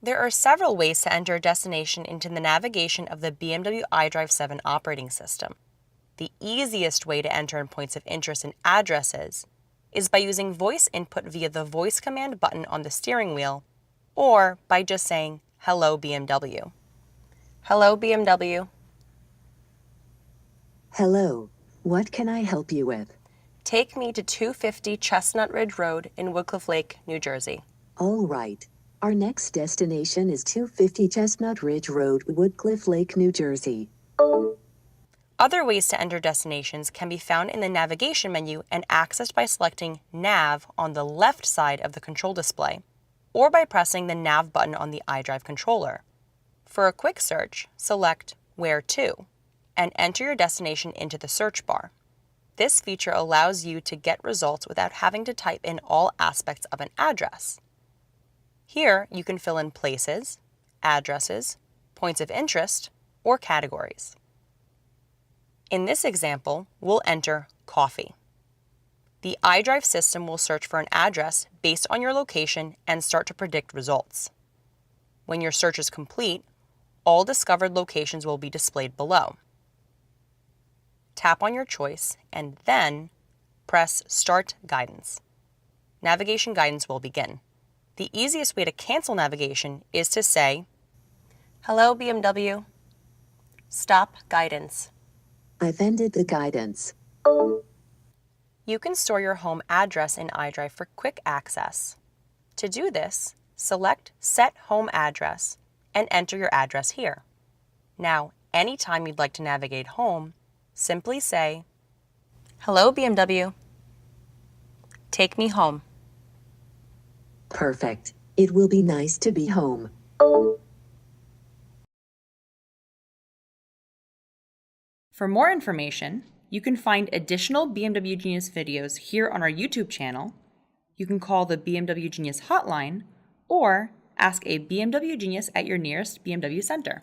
There are several ways to enter a destination into the navigation of the BMW iDrive 7 operating system. The easiest way to enter in points of interest and addresses is by using voice input via the voice command button on the steering wheel, or by just saying, "Hello BMW." Hello BMW. Hello, what can I help you with? Take me to 250 Chestnut Ridge Road in Woodcliff Lake, New Jersey. All right. Our next destination is 250 Chestnut Ridge Road, Woodcliff Lake, New Jersey. Other ways to enter destinations can be found in the navigation menu and accessed by selecting Nav on the left side of the control display, or by pressing the Nav button on the iDrive controller. For a quick search, select Where To and enter your destination into the search bar. This feature allows you to get results without having to type in all aspects of an address. Here, you can fill in places, addresses, points of interest, or categories. In this example, we'll enter coffee. The iDrive system will search for an address based on your location and start to predict results. When your search is complete, all discovered locations will be displayed below. Tap on your choice and then press Start Guidance. Navigation guidance will begin. The easiest way to cancel navigation is to say, "Hello BMW, stop guidance." I've ended the guidance. You can store your home address in iDrive for quick access. To do this, select Set Home Address and enter your address here. Now, anytime you'd like to navigate home, simply say, "Hello BMW, take me home." Perfect. It will be nice to be home. For more information, you can find additional BMW Genius videos here on our YouTube channel. You can call the BMW Genius hotline or ask a BMW Genius at your nearest BMW center.